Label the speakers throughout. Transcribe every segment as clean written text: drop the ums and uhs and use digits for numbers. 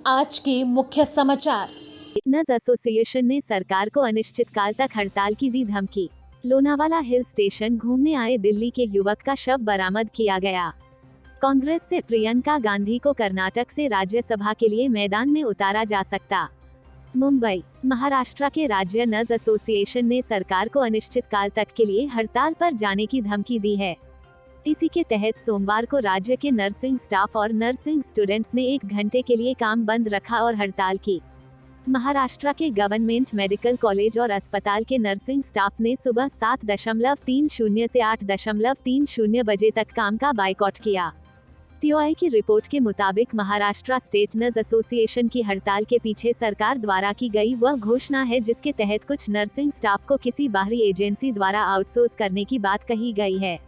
Speaker 1: आज के मुख्य समाचार।
Speaker 2: फिटनेस एसोसिएशन ने सरकार को अनिश्चितकाल तक हड़ताल की दी धमकी। लोनावाला हिल स्टेशन घूमने आए दिल्ली के युवक का शव बरामद किया गया। कांग्रेस से प्रियंका गांधी को कर्नाटक से राज्यसभा के लिए मैदान में उतारा जा सकता। मुंबई, महाराष्ट्र के राज्य नर्स एसोसिएशन ने सरकार को अनिश्चितकाल तक के लिए हड़ताल पर जाने की धमकी दी है। इसी के तहत सोमवार को राज्य के नर्सिंग स्टाफ और नर्सिंग स्टूडेंट्स ने 1 घंटे के लिए काम बंद रखा और हड़ताल की। महाराष्ट्र के गवर्नमेंट मेडिकल कॉलेज और अस्पताल के नर्सिंग स्टाफ ने सुबह 7:30 से 8:30 बजे तक काम का बाइकॉट किया। टीओआई की रिपोर्ट के मुताबिक महाराष्ट्र स्टेट नर्स एसोसिएशन की हड़ताल के पीछे सरकार द्वारा की गई वह घोषणा है जिसके तहत कुछ नर्सिंग स्टाफ को किसी बाहरी एजेंसी द्वारा आउटसोर्स करने की बात कही गई है।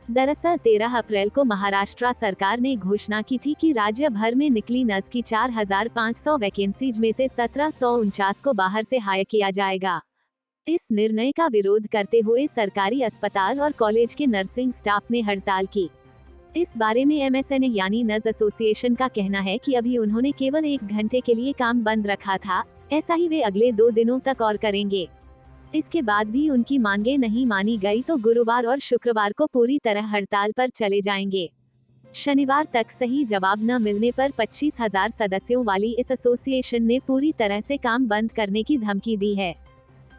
Speaker 2: दरअसल 13 अप्रैल को महाराष्ट्र सरकार ने घोषणा की थी कि राज्य भर में निकली नर्स की 4,500 वैकेंसीज में से 1,749 को बाहर से हायर किया जाएगा। इस निर्णय का विरोध करते हुए सरकारी अस्पताल और कॉलेज के नर्सिंग स्टाफ ने हड़ताल की। इस बारे में एमएसएन यानी नर्स एसोसिएशन का कहना है कि अभी उन्होंने केवल 1 घंटे के लिए काम बंद रखा था, ऐसा ही वे अगले 2 दिनों तक और करेंगे। इसके बाद भी उनकी मांगे नहीं मानी गई तो गुरुवार और शुक्रवार को पूरी तरह हड़ताल पर चले जाएंगे। शनिवार तक सही जवाब न मिलने पर 25,000 सदस्यों वाली इस एसोसिएशन ने पूरी तरह से काम बंद करने की धमकी दी है।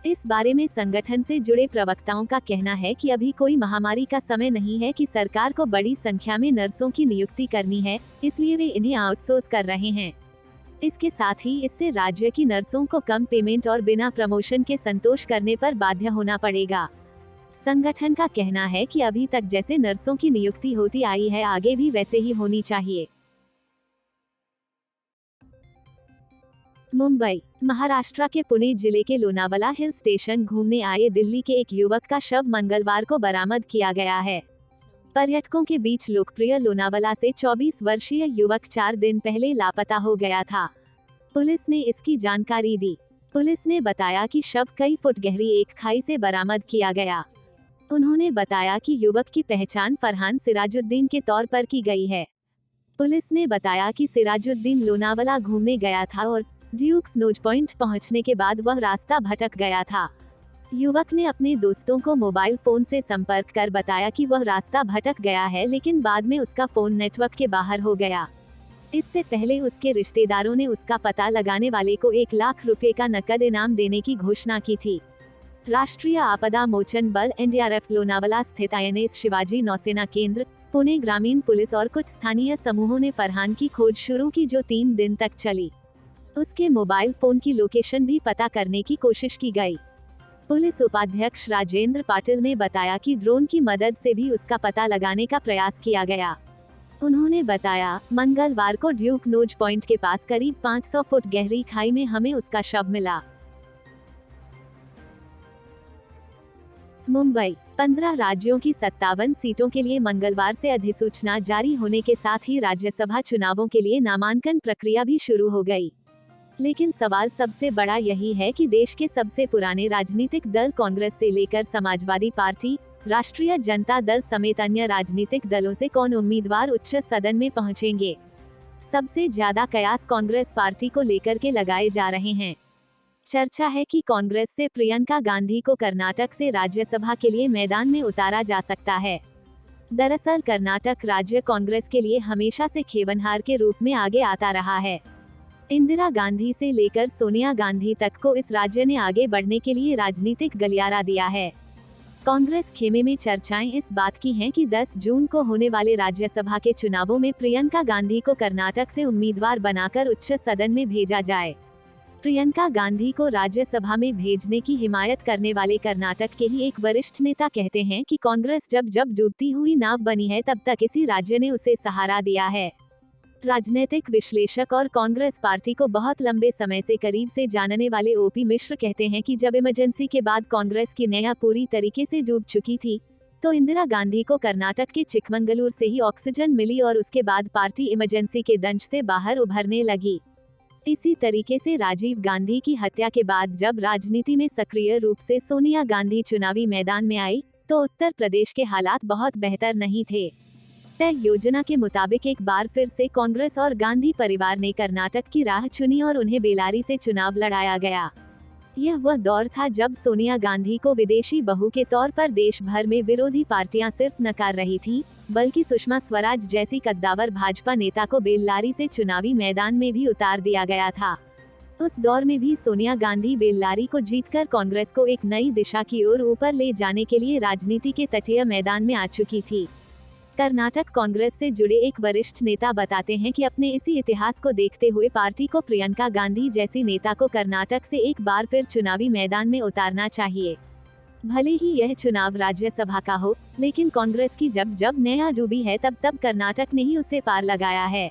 Speaker 2: इस बारे में संगठन से जुड़े प्रवक्ताओं का कहना है कि अभी कोई महामारी का समय नहीं है कि सरकार को बड़ी संख्या में नर्सों की नियुक्ति करनी है, इसलिए वे इन्हें आउटसोर्स कर रहे हैं। इसके साथ ही इससे राज्य की नर्सों को कम पेमेंट और बिना प्रमोशन के संतोष करने पर बाध्य होना पड़ेगा। संगठन का कहना है कि अभी तक जैसे नर्सों की नियुक्ति होती आई है आगे भी वैसे ही होनी चाहिए। मुंबई, महाराष्ट्र के पुणे जिले के लोनावाला हिल स्टेशन घूमने आए दिल्ली के एक युवक का शव मंगलवार को बरामद किया गया है। पर्यटकों के बीच लोकप्रिय लोनावाला से 24 वर्षीय युवक 4 दिन पहले लापता हो गया था। पुलिस ने इसकी जानकारी दी। पुलिस ने बताया कि शव कई फुट गहरी एक खाई से बरामद किया गया। उन्होंने बताया कि युवक की पहचान फरहान सिराजुद्दीन के तौर पर की गई है। पुलिस ने बताया कि सिराजुद्दीन लोनावाला घूमने गया था और ड्यूक्स नोज पॉइंट पहुंचने के बाद वह रास्ता भटक गया था। युवक ने अपने दोस्तों को मोबाइल फोन से संपर्क कर बताया कि वह रास्ता भटक गया है, लेकिन बाद में उसका फोन नेटवर्क के बाहर हो गया। इससे पहले उसके रिश्तेदारों ने उसका पता लगाने वाले को 1 लाख रुपए का नकद इनाम देने की घोषणा की थी। राष्ट्रीय आपदा मोचन बल एनडीआरएफ लोनावाला स्थित आईएनएस शिवाजी नौसेना केंद्र, पुणे ग्रामीण पुलिस और कुछ स्थानीय समूहों ने फरहान की खोज शुरू की जो 3 दिन तक चली। उसके मोबाइल फोन की लोकेशन भी पता करने की कोशिश की गई। पुलिस उपाध्यक्ष राजेंद्र पाटिल ने बताया कि ड्रोन की मदद से भी उसका पता लगाने का प्रयास किया गया। उन्होंने बताया, मंगलवार को ड्यूक नोज पॉइंट के पास करीब 500 फुट गहरी खाई में हमें उसका शव मिला। मुंबई, 15 राज्यों की 57 सीटों के लिए मंगलवार से अधिसूचना जारी होने के साथ ही राज्यसभा चुनावों के लिए नामांकन प्रक्रिया भी शुरू हो गई। लेकिन सवाल सबसे बड़ा यही है कि देश के सबसे पुराने राजनीतिक दल कांग्रेस से लेकर समाजवादी पार्टी, राष्ट्रीय जनता दल समेत अन्य राजनीतिक दलों से कौन उम्मीदवार उच्च सदन में पहुंचेंगे। सबसे ज्यादा कयास कांग्रेस पार्टी को लेकर के लगाए जा रहे हैं। चर्चा है कि कांग्रेस से प्रियंका गांधी को कर्नाटक से राज्यसभा के लिए मैदान में उतारा जा सकता है। दरअसल कर्नाटक राज्य कांग्रेस के लिए हमेशा से खेवनहार के रूप में आगे आता रहा है। इंदिरा गांधी से लेकर सोनिया गांधी तक को इस राज्य ने आगे बढ़ने के लिए राजनीतिक गलियारा दिया है। कांग्रेस खेमे में चर्चाएं इस बात की हैं कि 10 जून को होने वाले राज्यसभा के चुनावों में प्रियंका गांधी को कर्नाटक से उम्मीदवार बनाकर उच्च सदन में भेजा जाए। प्रियंका गांधी को राज्यसभा में भेजने की हिमायत करने वाले कर्नाटक के ही एक वरिष्ठ नेता कहते हैं कि कांग्रेस जब जब डूबती हुई नाव बनी है तब तक इसी राज्य ने उसे सहारा दिया है। राजनीतिक विश्लेषक और कांग्रेस पार्टी को बहुत लंबे समय से करीब से जानने वाले ओपी मिश्र कहते हैं कि जब इमरजेंसी के बाद कांग्रेस की नया पूरी तरीके से डूब चुकी थी, तो इंदिरा गांधी को कर्नाटक के चिकमंगलूर से ही ऑक्सीजन मिली और उसके बाद पार्टी इमरजेंसी के दंश से बाहर उभरने लगी। इसी तरीके से राजीव गांधी की हत्या के बाद जब राजनीति में सक्रिय रूप से सोनिया गांधी चुनावी मैदान में आई, तो उत्तर प्रदेश के हालात बहुत बेहतर नहीं थे। तय योजना के मुताबिक एक बार फिर से कांग्रेस और गांधी परिवार ने कर्नाटक की राह चुनी और उन्हें बेल्लारी से चुनाव लड़ाया गया। यह वह दौर था जब सोनिया गांधी को विदेशी बहू के तौर पर देश भर में विरोधी पार्टियां सिर्फ नकार रही थी, बल्कि सुषमा स्वराज जैसी कद्दावर भाजपा नेता को बेल्लारी से चुनावी मैदान में भी उतार दिया गया था। उस दौर में भी सोनिया गांधी बेल्लारी को जीतकर कांग्रेस को एक नई दिशा की ओर ऊपर ले जाने के लिए राजनीति के तटीय मैदान में आ चुकी थी। कर्नाटक कांग्रेस से जुड़े एक वरिष्ठ नेता बताते हैं कि अपने इसी इतिहास को देखते हुए पार्टी को प्रियंका गांधी जैसी नेता को कर्नाटक से एक बार फिर चुनावी मैदान में उतारना चाहिए। भले ही यह चुनाव राज्यसभा का हो, लेकिन कांग्रेस की जब जब नया डूबी है तब कर्नाटक ने ही उसे पार लगाया है।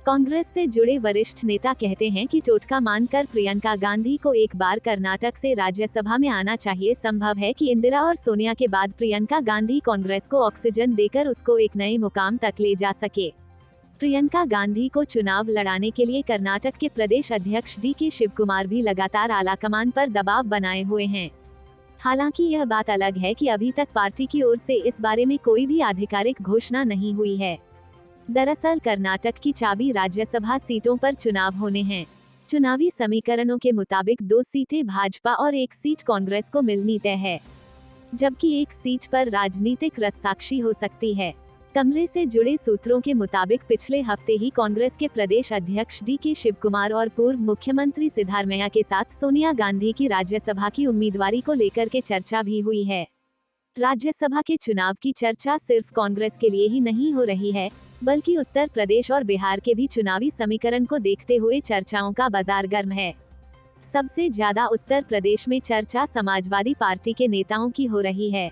Speaker 2: कांग्रेस से जुड़े वरिष्ठ नेता कहते हैं कि टोटका मानकर प्रियंका गांधी को एक बार कर्नाटक से राज्यसभा में आना चाहिए। संभव है कि इंदिरा और सोनिया के बाद प्रियंका गांधी कांग्रेस को ऑक्सीजन देकर उसको एक नए मुकाम तक ले जा सके। प्रियंका गांधी को चुनाव लड़ाने के लिए कर्नाटक के प्रदेश अध्यक्ष डी.के. शिवकुमार भी लगातार आलाकमान पर दबाव बनाए हुए हैं। हालांकि यह बात अलग है कि अभी तक पार्टी की ओर से इस बारे में कोई भी आधिकारिक घोषणा नहीं हुई है। दरअसल कर्नाटक की चाबी राज्यसभा सीटों पर चुनाव होने हैं। चुनावी समीकरणों के मुताबिक 2 सीटें भाजपा और 1 सीट कांग्रेस को मिलनी तय है, जबकि 1 सीट पर राजनीतिक रस्साकशी हो सकती है। कमरे से जुड़े सूत्रों के मुताबिक पिछले हफ्ते ही कांग्रेस के प्रदेश अध्यक्ष डी.के. शिवकुमार और पूर्व मुख्यमंत्री सिद्धारमैया के साथ सोनिया गांधी की राज्यसभा की उम्मीदवारी को लेकर के चर्चा भी हुई है। राज्यसभा के चुनाव की चर्चा सिर्फ कांग्रेस के लिए ही नहीं हो रही है, बल्कि उत्तर प्रदेश और बिहार के भी चुनावी समीकरण को देखते हुए चर्चाओं का बाजार गर्म है। सबसे ज्यादा उत्तर प्रदेश में चर्चा समाजवादी पार्टी के नेताओं की हो रही है।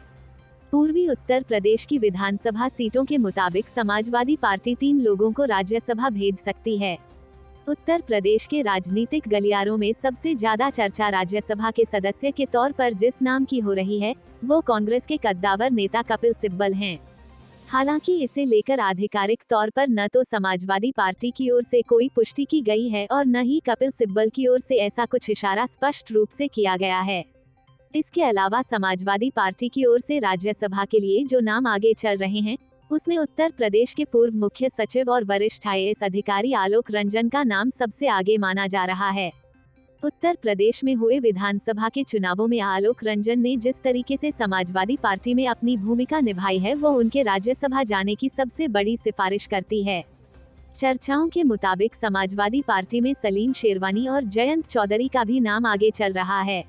Speaker 2: पूर्वी उत्तर प्रदेश की विधानसभा सीटों के मुताबिक समाजवादी पार्टी 3 लोगों को राज्यसभा भेज सकती है। उत्तर प्रदेश के राजनीतिक गलियारों में सबसे ज्यादा चर्चा राज्यसभा के सदस्य के तौर पर जिस नाम की हो रही है, वो कांग्रेस के कद्दावर नेता कपिल सिब्बल हैं। हालांकि इसे लेकर आधिकारिक तौर पर न तो समाजवादी पार्टी की ओर से कोई पुष्टि की गई है और न ही कपिल सिब्बल की ओर से ऐसा कुछ इशारा स्पष्ट रूप से किया गया है। इसके अलावा समाजवादी पार्टी की ओर से राज्यसभा के लिए जो नाम आगे चल रहे हैं, उसमें उत्तर प्रदेश के पूर्व मुख्य सचिव और वरिष्ठ IAS अधिकारी आलोक रंजन का नाम सबसे आगे माना जा रहा है। उत्तर प्रदेश में हुए विधानसभा के चुनावों में आलोक रंजन ने जिस तरीके से समाजवादी पार्टी में अपनी भूमिका निभाई है, वो उनके राज्यसभा जाने की सबसे बड़ी सिफारिश करती है। चर्चाओं के मुताबिक समाजवादी पार्टी में सलीम शेरवानी और जयंत चौधरी का भी नाम आगे चल रहा है।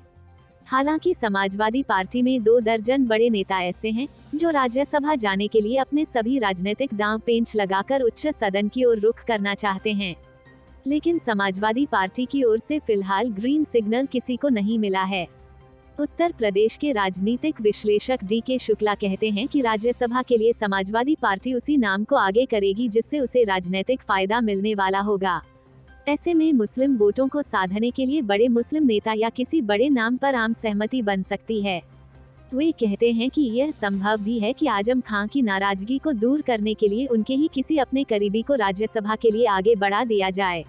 Speaker 2: हालांकि समाजवादी पार्टी में 2 दर्जन बड़े नेता ऐसे हैं जो राज्यसभा जाने के लिए अपने सभी राजनीतिक दांव पेंच लगाकर उच्च सदन की ओर रुख करना चाहते हैं, लेकिन समाजवादी पार्टी की ओर से फिलहाल ग्रीन सिग्नल किसी को नहीं मिला है। उत्तर प्रदेश के राजनीतिक विश्लेषक डी.के. शुक्ला कहते हैं कि राज्यसभा के लिए समाजवादी पार्टी उसी नाम को आगे करेगी जिससे उसे राजनीतिक फायदा मिलने वाला होगा। ऐसे में मुस्लिम वोटों को साधने के लिए बड़े मुस्लिम नेता या किसी बड़े नाम पर आम सहमति बन सकती है। वे कहते हैं कि यह संभव भी है कि आजम खां की नाराजगी को दूर करने के लिए उनके ही किसी अपने करीबी को राज्यसभा के लिए आगे बढ़ा दिया जाए।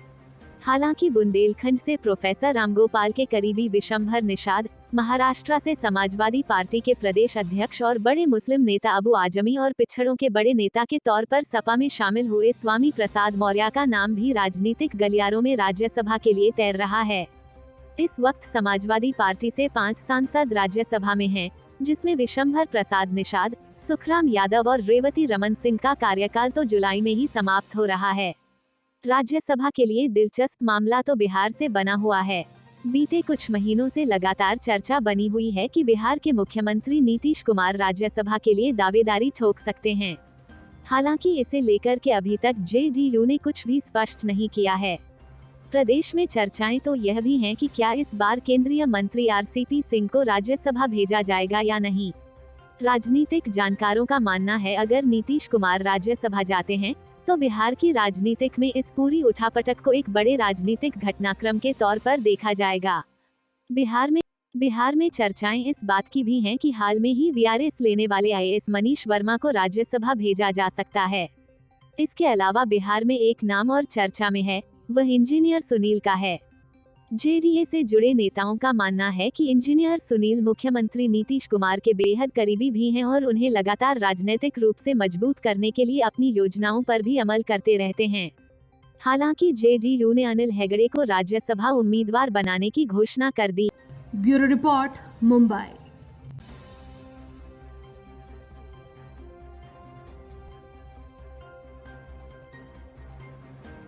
Speaker 2: हालांकि बुंदेलखंड से प्रोफेसर रामगोपाल के करीबी विशंभर निषाद, महाराष्ट्र से समाजवादी पार्टी के प्रदेश अध्यक्ष और बड़े मुस्लिम नेता अबू आजमी और पिछड़ों के बड़े नेता के तौर पर सपा में शामिल हुए स्वामी प्रसाद मौर्य का नाम भी राजनीतिक गलियारों में राज्यसभा के लिए तैर रहा है। इस वक्त समाजवादी पार्टी से 5 सांसद राज्यसभा में हैं, जिसमें विशंभर प्रसाद निषाद, सुखराम यादव और रेवती रमन सिंह का कार्यकाल तो जुलाई में ही समाप्त हो रहा है। राज्यसभा के लिए दिलचस्प मामला तो बिहार से बना हुआ है। बीते कुछ महीनों से लगातार चर्चा बनी हुई है कि बिहार के मुख्यमंत्री नीतीश कुमार राज्यसभा के लिए दावेदारी ठोक सकते हैं। हालांकि इसे लेकर के अभी तक JDU ने कुछ भी स्पष्ट नहीं किया है। प्रदेश में चर्चाएं तो यह भी हैं कि क्या इस बार केंद्रीय मंत्री RCP सिंह को राज्यसभा भेजा जाएगा या नहीं। राजनीतिक जानकारों का मानना है अगर नीतीश कुमार राज्यसभा जाते हैं तो बिहार की राजनीतिक में इस पूरी उठापटक को एक बड़े राजनीतिक घटनाक्रम के तौर पर देखा जाएगा। बिहार में चर्चाएं इस बात की भी हैं कि हाल में ही VRS लेने वाले IAS मनीष वर्मा को राज्यसभा भेजा जा सकता है। इसके अलावा बिहार में एक नाम और चर्चा में है, वह इंजीनियर सुनील का है। जेडीए से जुड़े नेताओं का मानना है कि इंजीनियर सुनील मुख्यमंत्री नीतीश कुमार के बेहद करीबी भी हैं और उन्हें लगातार राजनीतिक रूप से मजबूत करने के लिए अपनी योजनाओं पर भी अमल करते रहते हैं। हालांकि जेडीयू ने अनिल हेगड़े को राज्यसभा उम्मीदवार बनाने की घोषणा कर दी।
Speaker 1: Bureau report, Mumbai.